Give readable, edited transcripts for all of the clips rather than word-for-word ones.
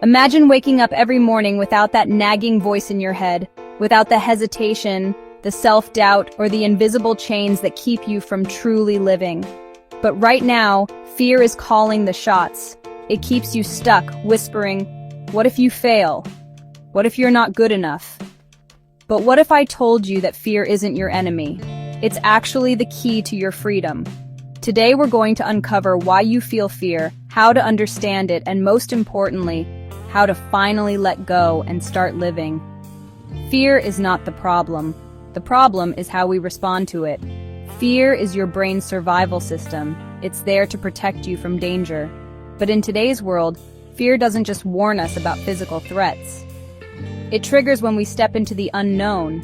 Imagine waking up every morning without that nagging voice in your head, without the hesitation, the self-doubt, or the invisible chains that keep you from truly living. But right now, fear is calling the shots. It keeps you stuck, whispering, "What if you fail? What if you're not good enough?" But what if I told you that fear isn't your enemy? It's actually the key to your freedom. Today we're going to uncover why you feel fear, how to understand it, and most importantly, how to finally let go and start living. Fear is not the problem. The problem is how we respond to it. Fear is your brain's survival system. It's there to protect you from danger. But in today's world, fear doesn't just warn us about physical threats. It triggers when we step into the unknown,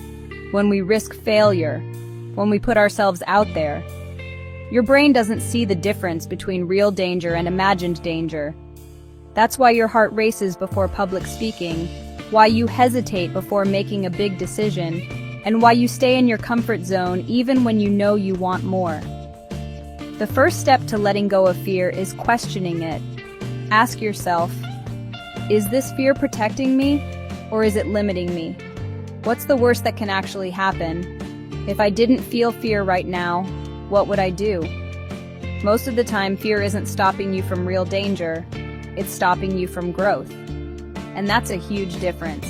when we risk failure, when we put ourselves out there. Your brain doesn't see the difference between real danger and imagined danger. That's why your heart races before public speaking, why you hesitate before making a big decision, and why you stay in your comfort zone even when you know you want more. The first step to letting go of fear is questioning it. Ask yourself, is this fear protecting me, or is it limiting me? What's the worst that can actually happen? If I didn't feel fear right now, what would I do? Most of the time, fear isn't stopping you from real danger, it's stopping you from growth. And that's a huge difference.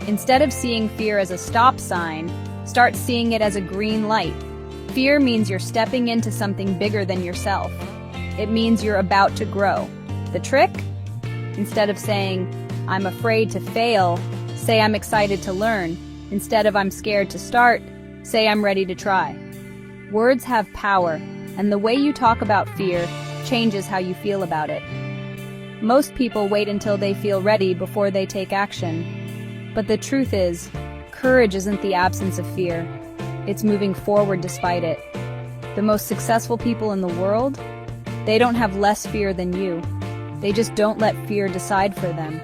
Instead of seeing fear as a stop sign, start seeing it as a green light. Fear means you're stepping into something bigger than yourself. It means you're about to grow. The trick? Instead of saying, "I'm afraid to fail," say, "I'm excited to learn." Instead of "I'm scared to start," say, "I'm ready to try." Words have power, and the way you talk about fear changes how you feel about it. Most people wait until they feel ready before they take action. But the truth is, courage isn't the absence of fear. It's moving forward despite it. The most successful people in the world, they don't have less fear than you. They just don't let fear decide for them.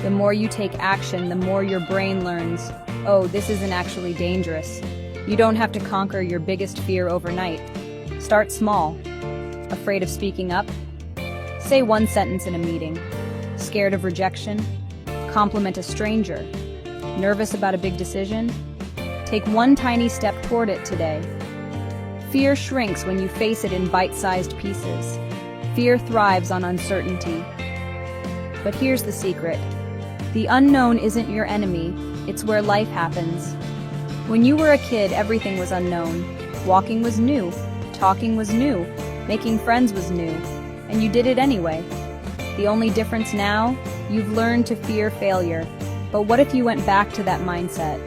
The more you take action, the more your brain learns, oh, this isn't actually dangerous. You don't have to conquer your biggest fear overnight. Start small. Afraid of speaking up? Say one sentence in a meeting. Scared of rejection? Compliment a stranger. Nervous about a big decision? Take one tiny step toward it today. Fear shrinks when you face it in bite-sized pieces. Fear thrives on uncertainty. But here's the secret. The unknown isn't your enemy, it's where life happens. When you were a kid, everything was unknown. Walking was new, talking was new, making friends was new, and you did it anyway. The only difference now, you've learned to fear failure. But what if you went back to that mindset?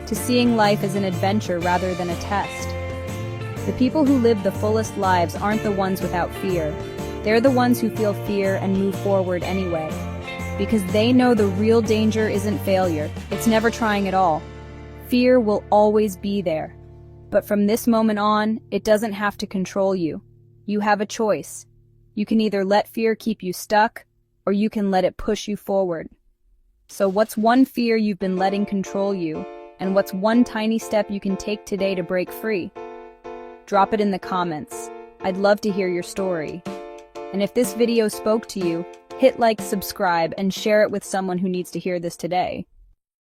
To seeing life as an adventure rather than a test? The people who live the fullest lives aren't the ones without fear. They're the ones who feel fear and move forward anyway. Because they know the real danger isn't failure, it's never trying at all. Fear will always be there. But from this moment on, it doesn't have to control you. You have a choice. You can either let fear keep you stuck, or you can let it push you forward. So what's one fear you've been letting control you, and what's one tiny step you can take today to break free? Drop it in the comments. I'd love to hear your story. And if this video spoke to you, hit like, subscribe, and share it with someone who needs to hear this today.